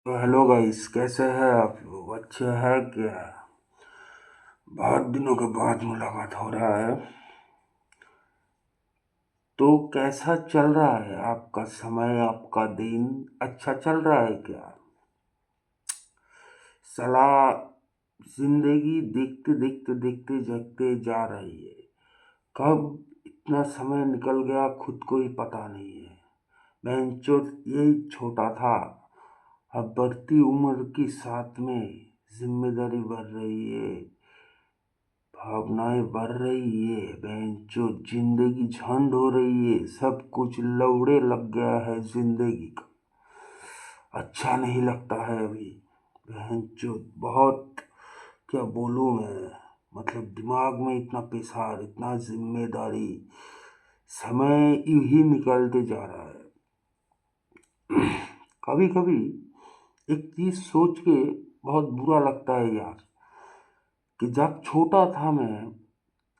तो hello guys, कैसे हैं आप लोग? अच्छे हैं क्या? बहुत दिनों के बाद मुलाकात हो रहा है। तो कैसा चल रहा है आपका समय, आपका दिन? अच्छा चल रहा है क्या? साला, जिंदगी देखते देखते देखते जगते जा रही है। कब इतना समय निकल गया खुद को ही पता नहीं है। बेंचो यही छोटा था, अब बढ़ती उम्र के साथ में जिम्मेदारी बढ़ रही है, भावनाएं बढ़ रही है, बेंचो जिंदगी झंड हो रही है, सब कुछ लौड़े लग गया है जिंदगी का। अच्छा नहीं लगता है अभी। बेंचो बहुत, क्या बोलूं मैं, मतलब दिमाग में इतना पेशार, इतना जिम्मेदारी, समय यूं ही निकलते जा रहा है। कभी कभी एक चीज सोच के बहुत बुरा लगता है यार, कि जब छोटा था मैं,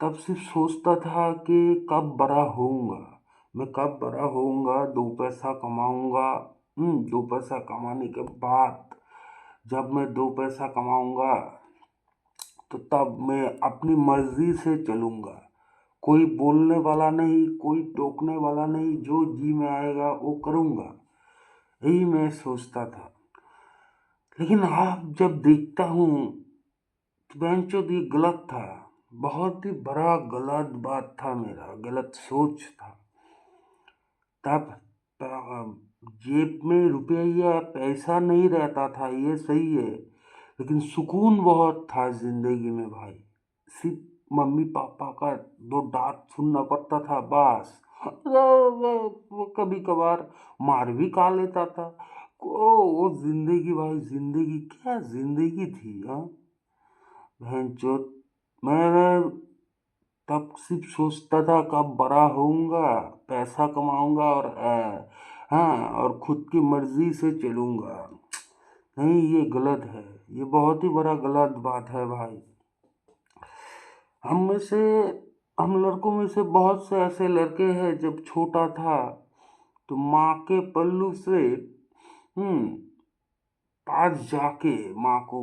तब सिर्फ सोचता था कि कब बड़ा होऊंगा। मैं कब बड़ा होऊंगा, दो पैसा कमाऊंगा। दो पैसा कमाने के बाद, जब मैं दो पैसा कमाऊंगा, तो तब मैं अपनी मर्जी से चलूंगा। कोई बोलने वाला नहीं, कोई टोकने वाला नहीं, जो जी में आएगा वो करूंगा। यही मैं सोचता था। लेकिन अब जब देखता हूँ, तो बेंचोद ये गलत था। बहुत ही बड़ा गलत बात था, मेरा गलत सोच था। तब जेब में रुपया पैसा नहीं रहता था, ये सही है, लेकिन सुकून बहुत था जिंदगी में भाई। सिर्फ मम्मी पापा का दो डांट सुनना पड़ता था बस। वो कभी कभार मार भी खा लेता था। वो जिंदगी भाई, जिंदगी क्या जिंदगी थी, हाँ। बहनचोद, मैं तब सिर्फ सोचता था कब बड़ा होऊंगा, पैसा कमाऊंगा और हाँ, और खुद की मर्जी से चलूंगा। नहीं, ये गलत है। ये बहुत ही बड़ा गलत बात है भाई। हम में से, हम लड़कों में से बहुत से ऐसे लड़के हैं, जब छोटा था तो माँ के पल्लू से हम्म पास जाके माँ को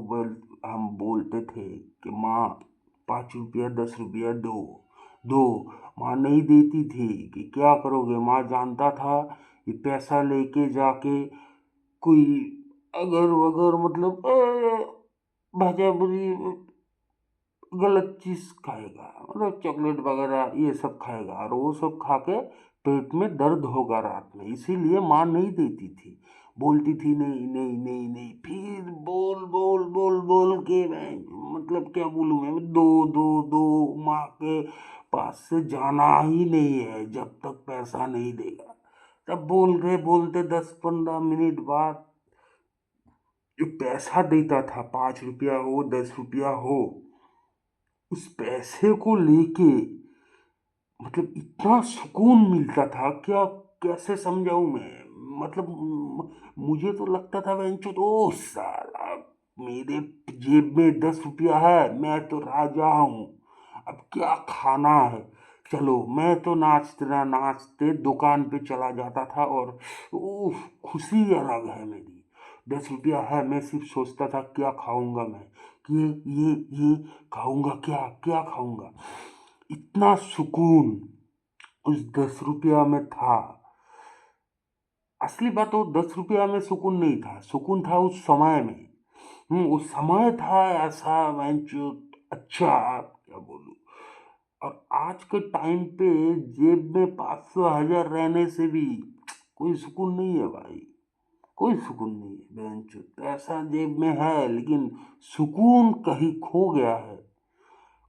हम बोलते थे कि माँ, 5 रुपया 10 रुपया दो दो। माँ नहीं देती थी कि क्या करोगे। माँ जानता था ये पैसा लेके जाके कोई अगर वगर, मतलब भजा बुरी गलत चीज खाएगा, मतलब चॉकलेट वगैरह ये सब खाएगा, और वो सब खा के पेट में दर्द होगा रात में। इसीलिए माँ नहीं देती थी, बोलती थी नहीं नहीं नहीं नहीं। फिर बोल बोल बोल बोल के मैं, मतलब क्या बोलूँ मैं, दो दो दो, माँ के पास से जाना ही नहीं है जब तक पैसा नहीं देगा। तब बोल रहे बोलते 10-15 मिनट बाद जो पैसा देता था, 5 रुपया हो 10 रुपया हो, उस पैसे को लेके मतलब इतना सुकून मिलता था, क्या कैसे समझाऊं मैं। मतलब मुझे तो लगता था बेंचो, तो साला मेरे जेब में 10 रुपया है, मैं तो राजा हूँ। अब क्या खाना है, चलो मैं तो नाचते ना नाचते दुकान पे चला जाता था, और उफ, खुशी अलग है मेरी। 10 रुपया है, मैं सिर्फ सोचता था क्या खाऊंगा मैं, ये खाऊंगा, क्या क्या खाऊंगा। इतना सुकून उस 10 रुपया में था। असली बात, वो 10 रुपया में सुकून नहीं था, सुकून था उस समय में। उस समय था ऐसा जो अच्छा, क्या बोलूं। और आज के टाइम पे जेब में 500 1000 रहने से भी कोई सुकून नहीं है भाई। कोई सुकून नहीं है बेंचो। पैसा जेब में है, लेकिन सुकून कहीं खो गया है।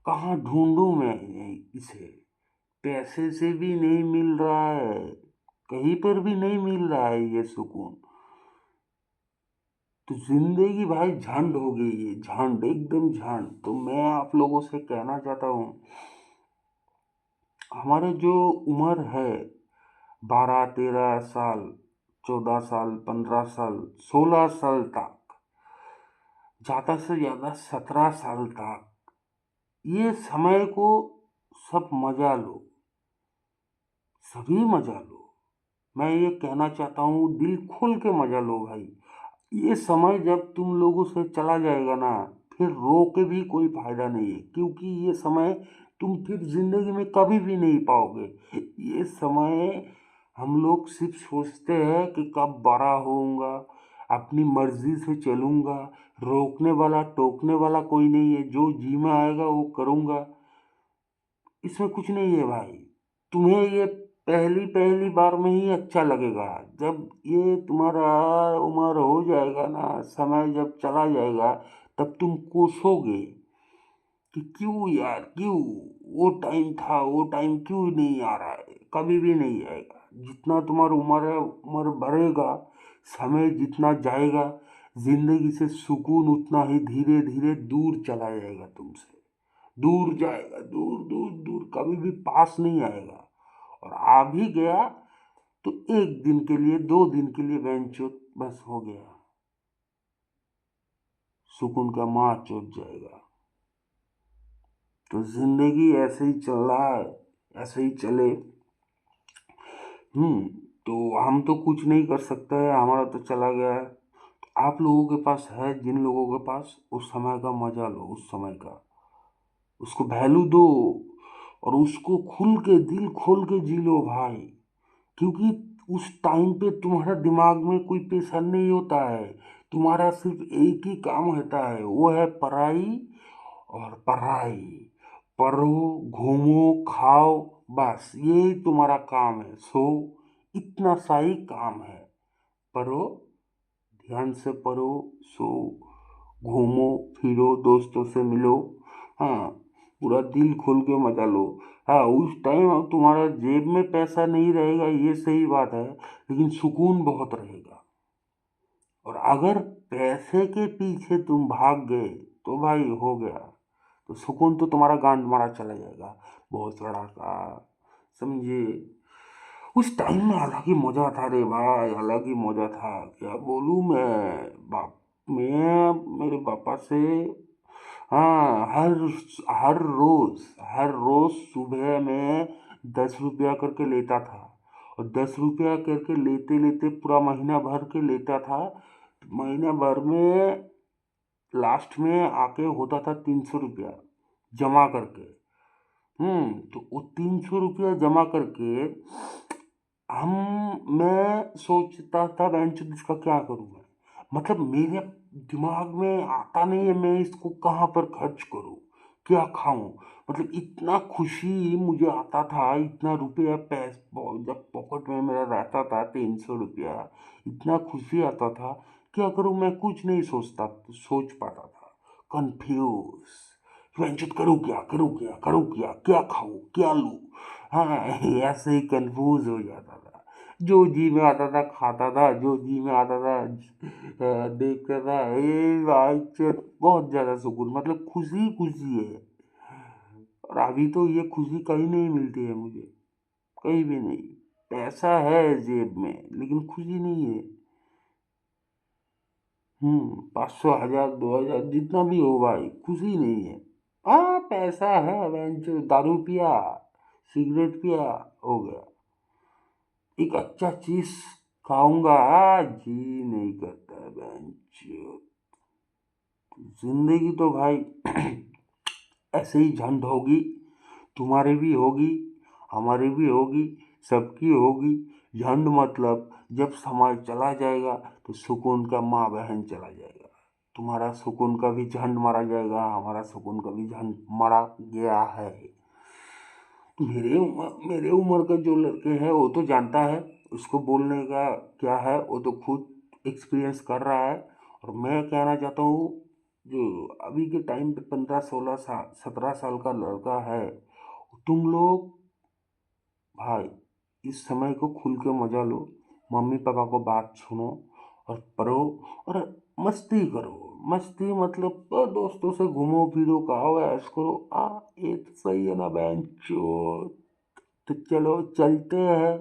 कहाँ ढूंढूं मैं इसे। पैसे से भी नहीं मिल रहा है, कहीं पर भी नहीं मिल रहा है ये सुकून। तो जिंदगी भाई झंड हो गई है, झंड, एकदम झंड। तो मैं आप लोगों से कहना चाहता हूँ, हमारे जो उम्र है, 12-13 साल, 14 साल, 15 साल, 16 साल तक, ज्यादा से ज्यादा 17 साल तक, ये समय को सब मजा लो, सभी मजा लो। मैं ये कहना चाहता हूँ, दिल खोल के मजा लो भाई। ये समय जब तुम लोगों से चला जाएगा ना, फिर रो के भी कोई फायदा नहीं है, क्योंकि ये समय तुम फिर जिंदगी में कभी भी नहीं पाओगे। ये समय हम लोग सिर्फ सोचते हैं कि कब बड़ा होऊंगा, अपनी मर्जी से चलूंगा, रोकने वाला टोकने वाला कोई नहीं है, जो जी में आएगा वो करूंगा। इसमें कुछ नहीं है भाई। तुम्हें ये पहली पहली बार में ही अच्छा लगेगा। जब ये तुम्हारा उम्र हो जाएगा ना, समय जब चला जाएगा, तब तुम कोसोगे कि क्यों यार, क्यों वो टाइम था, वो टाइम क्यों नहीं आ रहा है। कभी भी नहीं आएगा। जितना तुम्हारा उम्र है, उम्र बढ़ेगा, समय जितना जाएगा, जिंदगी से सुकून उतना ही धीरे धीरे दूर चला जाएगा तुमसे। दूर जाएगा, दूर दूर दूर, कभी भी पास नहीं आएगा। और आ भी गया तो एक दिन के लिए, 2 दिन के लिए बेंचोत, बस हो गया, सुकून का माँ चुट जाएगा। तो जिंदगी ऐसे ही चल रहा है, ऐसे ही चले। हम्म। तो हम तो कुछ नहीं कर सकते हैं, हमारा तो चला गया है। आप लोगों के पास है, जिन लोगों के पास, उस समय का मजा लो, उस समय का, उसको वैल्यू दो, और उसको खुल के, दिल खोल के जी लो भाई। क्योंकि उस टाइम पे तुम्हारा दिमाग में कोई प्रेशर नहीं होता है। तुम्हारा सिर्फ एक ही काम होता है, वो है पढ़ाई और पढ़ाई। पढ़ो, घूमो, खाओ, बस यही तुम्हारा काम है। सो इतना सा ही काम है। पढ़ो, ध्यान से पढ़ो, सो, घूमो फिरो, दोस्तों से मिलो। हाँ, पूरा दिल खोल के मजा लो। हाँ, उस टाइम अब तुम्हारा जेब में पैसा नहीं रहेगा, ये सही बात है, लेकिन सुकून बहुत रहेगा। और अगर पैसे के पीछे तुम भाग गए तो भाई हो गया। तो सुकून तो तुम्हारा गांड मारा चला जाएगा, बहुत लड़ाका, समझे। उस टाइम में अलग ही मजा था रे भाई, अलग ही मजा था। क्या बोलूं मैं, बाप, मैं मेरे पापा से, हाँ, हर रोज सुबह में 10 रुपया करके लेता था। और 10 रुपया करके लेते लेते पूरा महीना भर के लेता था। महीना भर में लास्ट में आके होता था 300 रुपया जमा करके। तो वो 300 रुपया जमा करके हम मैं सोचता था बेंच, इसका क्या करूँ मैं। मतलब मेरे दिमाग में आता नहीं है मैं इसको कहाँ पर खर्च करूँ, क्या खाऊं। मतलब इतना खुशी मुझे आता था, इतना रुपया जब पॉकेट में मेरा रहता था 300 रुपया, इतना खुशी आता था। क्या करूँ मैं, कुछ नहीं सोच पाता था। कंफ्यूज, वेंचर करूँ क्या, करूँ क्या, करूँ क्या, क्या खाऊं, क्या लूं। हाँ, ऐसे ही कंफ्यूज हो जाता था। जो जी में आता था खाता था, जो जी में आता था देखता था। ये भाई बहुत ज्यादा सुकून, मतलब खुशी खुशी है। और अभी तो ये खुशी कहीं नहीं मिलती है मुझे, कहीं भी नहीं। पैसा है जेब में, लेकिन खुशी नहीं है। 500, 1000, 2000, जितना भी हो भाई, खुशी नहीं है। हाँ, पैसा है, बेंचो दारू पिया, सिगरेट पिया, हो गया। एक अच्छा चीज खाऊंगा, जी नहीं करता है बेंचो। जिंदगी तो भाई ऐसे ही झंड होगी, तुम्हारी भी होगी, हमारी भी होगी, सबकी होगी। झंड मतलब जब समाज चला जाएगा तो सुकून का माँ बहन चला जाएगा। तुम्हारा सुकून का भी झंड मारा जाएगा, हमारा सुकून का भी झंड मारा गया है। मेरे उम्र का जो लड़के हैं वो तो जानता है, उसको बोलने का क्या है, वो तो खुद एक्सपीरियंस कर रहा है। और मैं कहना चाहता हूँ, जो अभी के टाइम पे 15, 16 साल, 17 साल का लड़का है, तुम लोग भाई इस समय को खुल के मजा लो। मम्मी पापा को बात सुनो और पढ़ो, और मस्ती करो। मस्ती मतलब दोस्तों से घूमो फिरो, खाओ ऐश करो। ये तो सही है ना बेंचो। तो चलो चलते हैं।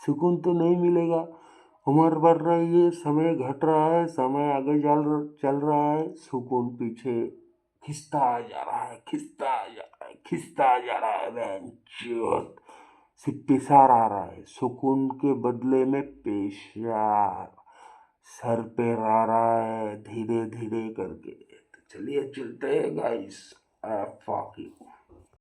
सुकून तो नहीं मिलेगा, उम्र बढ़ रही है, समय घट रहा है, समय आगे चल रहा है, सुकून पीछे खिसता जा रहा है, खिसता जा रहा है, खिसता जा रहा है बेंचो। सिर्फ पेशार आ रहा है, सुकून के बदले में पेशार। सर पे आ रहा है धीरे धीरे करके। तो चलिए चलते हैं गाइस, फक यू।